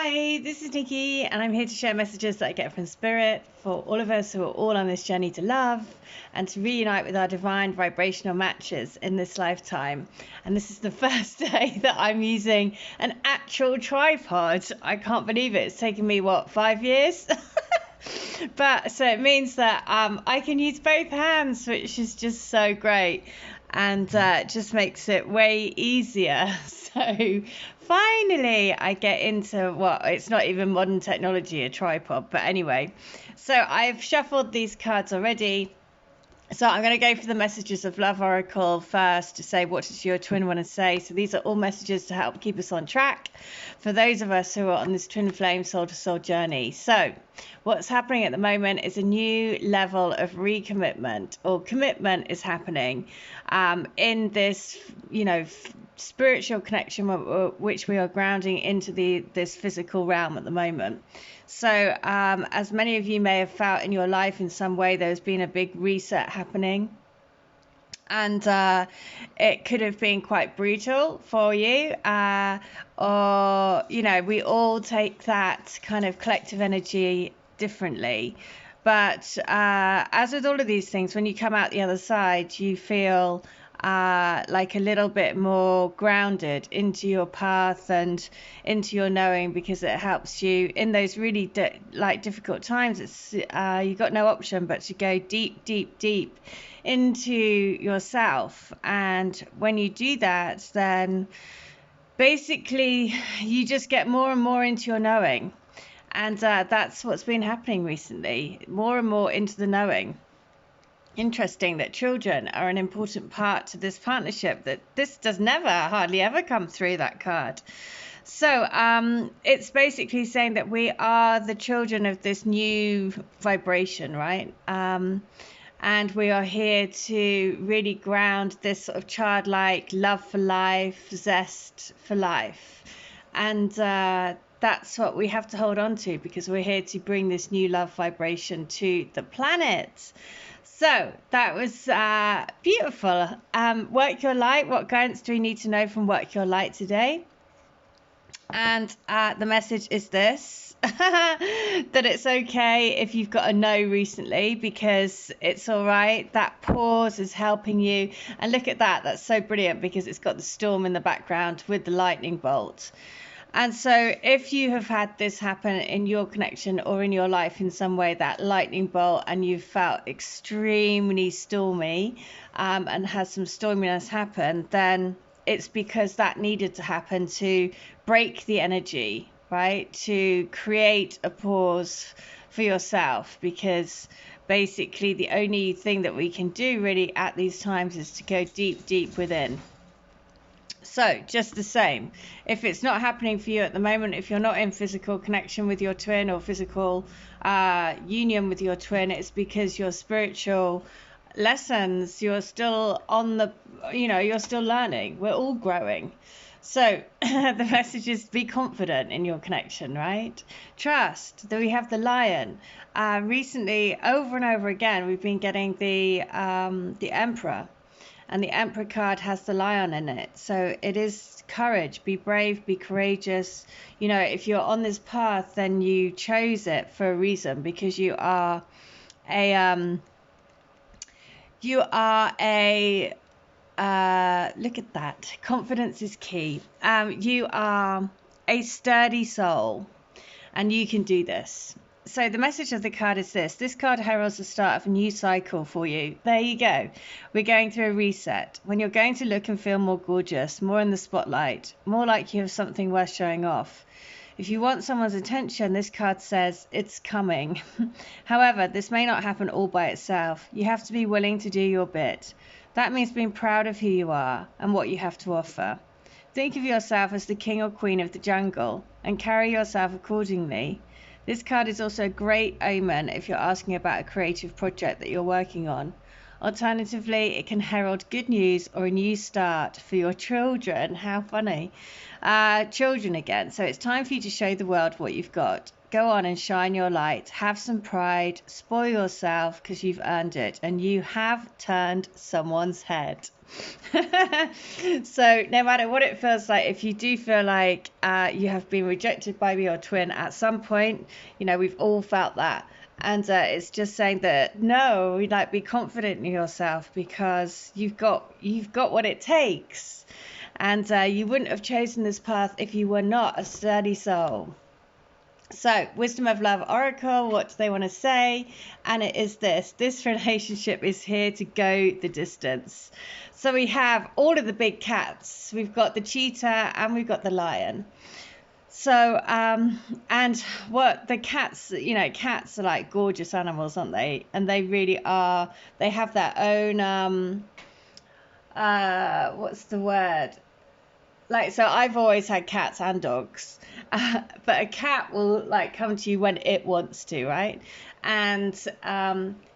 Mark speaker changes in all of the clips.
Speaker 1: Hi, this is Nikki, and I'm here to share messages that I get from Spirit for all of us who are all on this journey to love and to reunite with our divine vibrational matches in this lifetime. And this is the first day that I'm using an actual tripod. I can't believe it. It's taken me, 5 years? But so it means that I can use both hands, which is just so great, and just makes it way easier. So finally I get into it's not even modern technology, a tripod, but anyway, so I've shuffled these cards already. So I'm going to go for the messages of Love Oracle first to say, what does your twin want to say? So these are all messages to help keep us on track for those of us who are on this twin flame soul to soul journey. So what's happening at the moment is a new level of recommitment, or commitment is happening in this, spiritual connection which we are grounding into this physical realm at the moment. So as many of you may have felt in your life, in some way there's been a big reset happening, and it could have been quite brutal for you, or we all take that kind of collective energy differently. But as with all of these things, when you come out the other side, you feel like a little bit more grounded into your path and into your knowing, because it helps you in those really difficult times. It's you've got no option but to go deep into yourself, and when you do that, then basically you just get more and more into your knowing, and that's what's been happening recently, more and more into the knowing. Interesting that children are an important part to this partnership, that this does hardly ever come through that card. So it's basically saying that we are the children of this new vibration, right? And we are here to really ground this sort of childlike love for life, zest for life. And that's what we have to hold on to, because we're here to bring this new love vibration to the planet. So that was beautiful. Work your light. What guidance do we need to know from Work Your Light today? And the message is this, that it's okay if you've got a no recently, because it's all right. That pause is helping you. And look at that. That's so brilliant, because it's got the storm in the background with the lightning bolt. And so if you have had this happen in your connection or in your life in some way, that lightning bolt, and you've felt extremely stormy and has some storminess happen, then it's because that needed to happen to break the energy, right? To create a pause for yourself, because basically the only thing that we can do really at these times is to go deep within. So just the same, if it's not happening for you at the moment, if you're not in physical connection with your twin or physical union with your twin, it's because your spiritual lessons, you're still on the, you're still learning. We're all growing. So the message is be confident in your connection, right? Trust. That we have the lion. Recently, over and over again, we've been getting the Emperor. And the Emperor card has the lion in it. So it is courage. Be brave, be courageous. If you're on this path, then you chose it for a reason, because you are a look at that. Confidence is key. You are a sturdy soul, and you can do this. So the message of the card is this. This card heralds the start of a new cycle for you. There you go. We're going through a reset. When you're going to look and feel more gorgeous, more in the spotlight, more like you have something worth showing off. If you want someone's attention, this card says it's coming. However, this may not happen all by itself. You have to be willing to do your bit. That means being proud of who you are and what you have to offer. Think of yourself as the king or queen of the jungle and carry yourself accordingly. This card is also a great omen if you're asking about a creative project that you're working on. Alternatively, it can herald good news or a new start for your children. How funny. Children again. So it's time for you to show the world what you've got. Go on and shine your light. Have some pride. Spoil yourself, because you've earned it. And you have turned someone's head. So no matter what it feels like, if you do feel like you have been rejected by your twin at some point, you know, we've all felt that. And it's just saying that no, like, be confident in yourself, because you've got what it takes, and you wouldn't have chosen this path if you were not a sturdy soul. So, Wisdom of Love Oracle, what do they want to say? And it is this relationship is here to go the distance. So we have all of the big cats. We've got the cheetah and we've got the lion. So, and what the cats, you know, cats are like gorgeous animals, aren't they? And they really are, they have their own, what's the word? Like, so I've always had cats and dogs, but a cat will like come to you when it wants to, right? And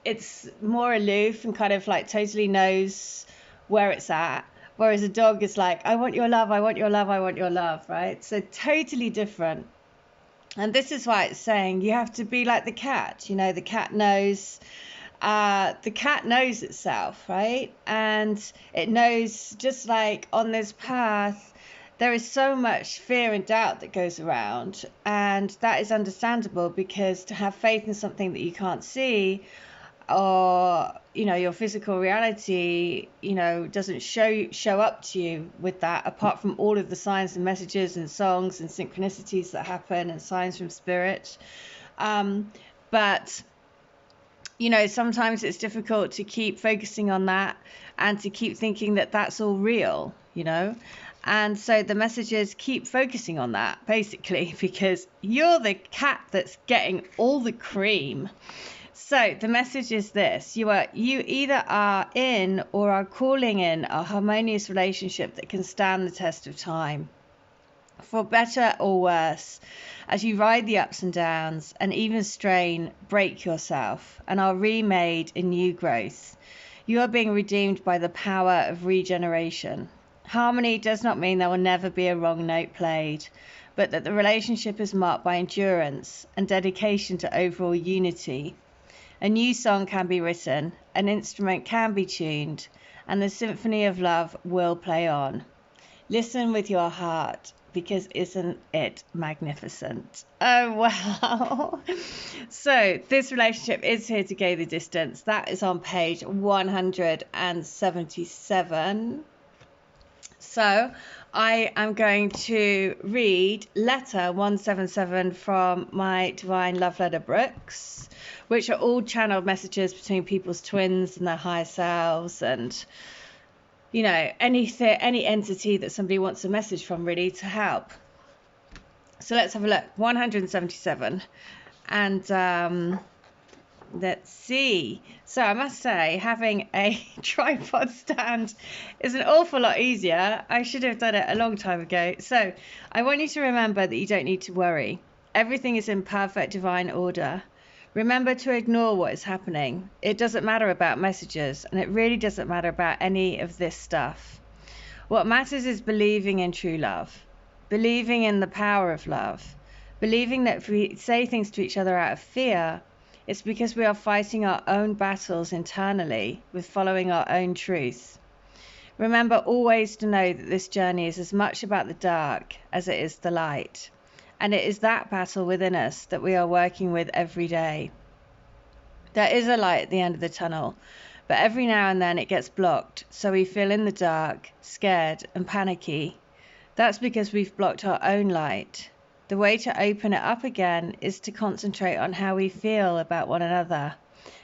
Speaker 1: it's more aloof and kind of like totally knows where it's at. Whereas a dog is like, I want your love, I want your love, I want your love, right? So totally different. And this is why it's saying you have to be like the cat. You know, the cat knows itself, right? And it knows, just like on this path, there is so much fear and doubt that goes around, and that is understandable, because to have faith in something that you can't see, or, you know, your physical reality, you know, doesn't show up to you with that, apart from all of the signs and messages and songs and synchronicities that happen and signs from spirit. But you know, sometimes it's difficult to keep focusing on that and to keep thinking that that's all real, you know. And so the message is keep focusing on that, basically, because you're the cat that's getting all the cream. So the message is this: you either are in or are calling in a harmonious relationship that can stand the test of time, for better or worse, as you ride the ups and downs and even strain, break yourself, and are remade in new growth. You are being redeemed by the power of regeneration. Harmony does not mean there will never be a wrong note played, but that the relationship is marked by endurance and dedication to overall unity. A new song can be written, an instrument can be tuned, and the symphony of love will play on. Listen with your heart, because isn't it magnificent? Oh, wow. So this relationship is here to go the distance. That is on page 177. So I am going to read letter 177 from my Divine Love Letter books, which are all channeled messages between people's twins and their higher selves, and, you know, any entity that somebody wants a message from, really, to help. So let's have a look. 177. And let's see. So I must say, having a tripod stand is an awful lot easier. I should have done it a long time ago. So I want you to remember that you don't need to worry. Everything is in perfect divine order. Remember to ignore what is happening. It doesn't matter about messages, and it really doesn't matter about any of this stuff. What matters is believing in true love, believing in the power of love, believing that if we say things to each other out of fear, it's because we are fighting our own battles internally with following our own truth. Remember always to know that this journey is as much about the dark as it is the light. And it is that battle within us that we are working with every day. There is a light at the end of the tunnel, but every now and then it gets blocked, so we feel in the dark, scared and panicky. That's because we've blocked our own light. The way to open it up again is to concentrate on how we feel about one another,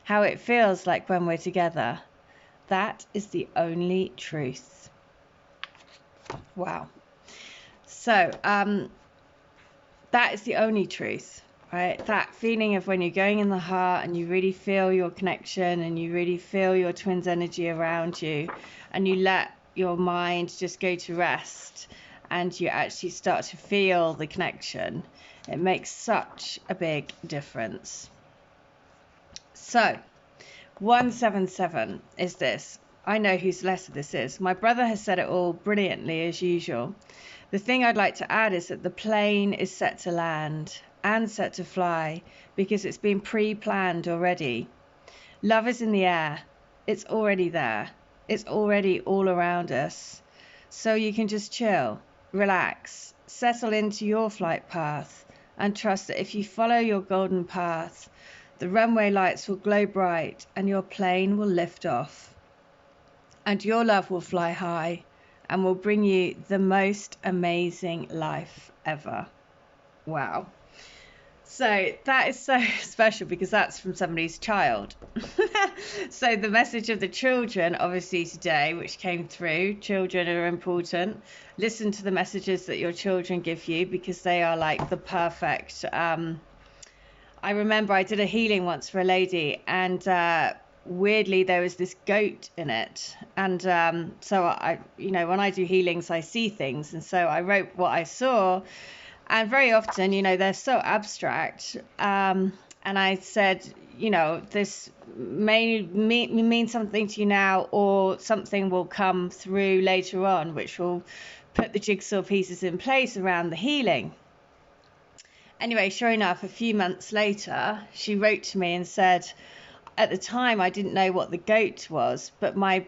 Speaker 1: how it feels like when we're together. That is the only truth. Wow. So, that is the only truth, right? That feeling of when you're going in the heart and you really feel your connection and you really feel your twin's energy around you, and you let your mind just go to rest and you actually start to feel the connection. It makes such a big difference. So 177 is this. I know whose letter this is. My brother has said it all brilliantly as usual. The thing I'd like to add is that the plane is set to land and set to fly because it's been pre-planned already. Love is in the air. It's already there. It's already all around us. So you can just chill, relax, settle into your flight path, and trust that if you follow your golden path, the runway lights will glow bright and your plane will lift off. And your love will fly high and will bring you the most amazing life ever. Wow. So that is so special because that's from somebody's child. So the message of the children, obviously today, which came through, children are important. Listen to the messages that your children give you because they are like the perfect. I remember I did a healing once for a lady, and weirdly there was this goat in it, and so I, when I do healings, I see things, and so I wrote what I saw. And very often, they're so abstract. And I said, this may mean something to you now, or something will come through later on, which will put the jigsaw pieces in place around the healing. Anyway, sure enough, a few months later, she wrote to me and said, at the time, I didn't know what the goat was, but my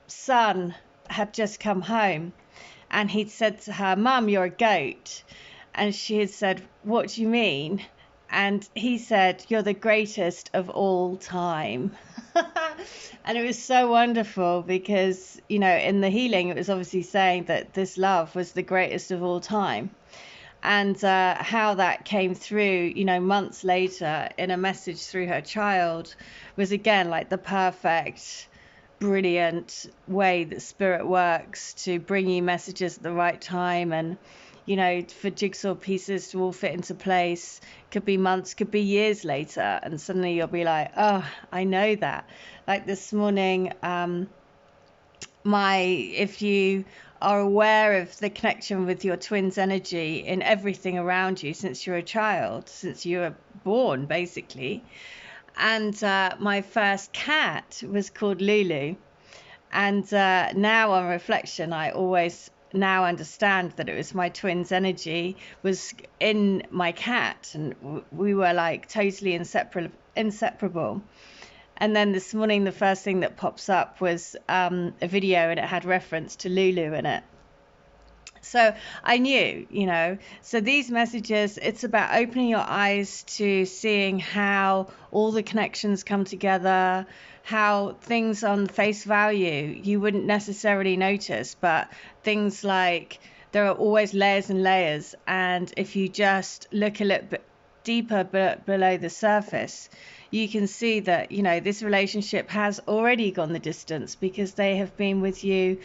Speaker 1: son had just come home and he'd said to her, "Mum, you're a goat." And she had said, "What do you mean?" And he said, "You're the greatest of all time." And it was so wonderful because, in the healing, it was obviously saying that this love was the greatest of all time. And how that came through, months later in a message through her child was, again, like the perfect, brilliant way that spirit works to bring you messages at the right time. And for jigsaw pieces to all fit into place, could be months, could be years later, and suddenly you'll be like, oh, I know that. Like this morning, if you are aware of the connection with your twin's energy in everything around you since you're a child, since you were born, basically. And my first cat was called Lulu. And now on reflection, I always now understand that it was my twin's energy was in my cat, and we were like totally inseparable. And then this morning, the first thing that pops up was a video, and it had reference to Lulu in it. So I knew, so these messages, it's about opening your eyes to seeing how all the connections come together, how things on face value you wouldn't necessarily notice, but things like there are always layers and layers. And if you just look a little bit deeper below the surface, you can see that, this relationship has already gone the distance because they have been with you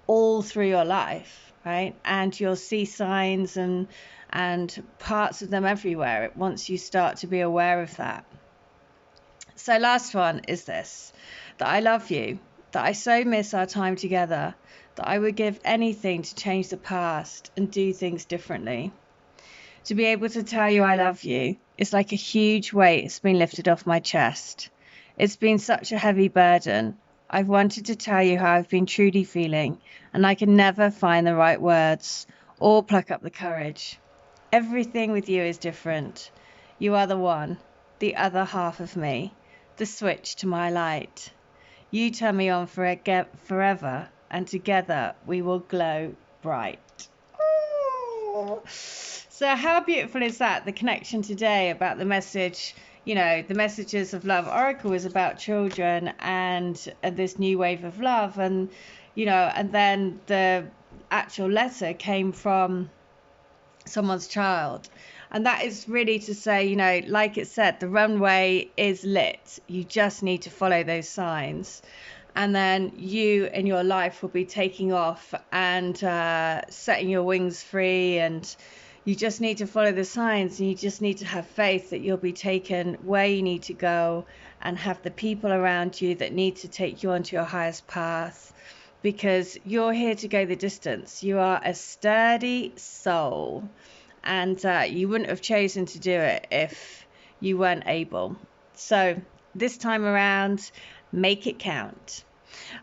Speaker 1: all through your life. Right, and you'll see signs and parts of them everywhere once you start to be aware of that. So last one is this, that I love you, that I so miss our time together, that I would give anything to change the past and do things differently. To be able to tell you I love you is like a huge weight has been lifted off my chest. It's been such a heavy burden. I've wanted to tell you how I've been truly feeling, and I can never find the right words or pluck up the courage. Everything with you is different. You are the one, the other half of me, the switch to my light. You turn me on forever, and together we will glow bright. So how beautiful is that? The connection today about the message. The messages of love oracle is about children and this new wave of love, and and then the actual letter came from someone's child, and that is really to say, like it said, the runway is lit. You just need to follow those signs, and then you in your life will be taking off and setting your wings free, and you just need to follow the signs, and you just need to have faith that you'll be taken where you need to go and have the people around you that need to take you onto your highest path, because you're here to go the distance. You are a sturdy soul, and you wouldn't have chosen to do it if you weren't able. So this time around, make it count.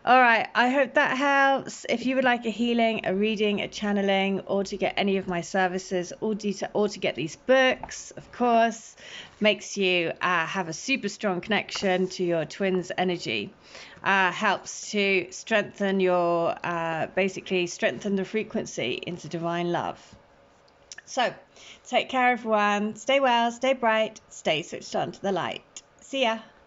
Speaker 1: All right, I hope that helps. If you would like a healing, a reading, a channeling, or to get any of my services, or to get these books, of course, makes you have a super strong connection to your twin's energy. Helps to strengthen your, basically strengthen the frequency into divine love. So, take care, everyone. Stay well, stay bright, stay switched on to the light. See ya.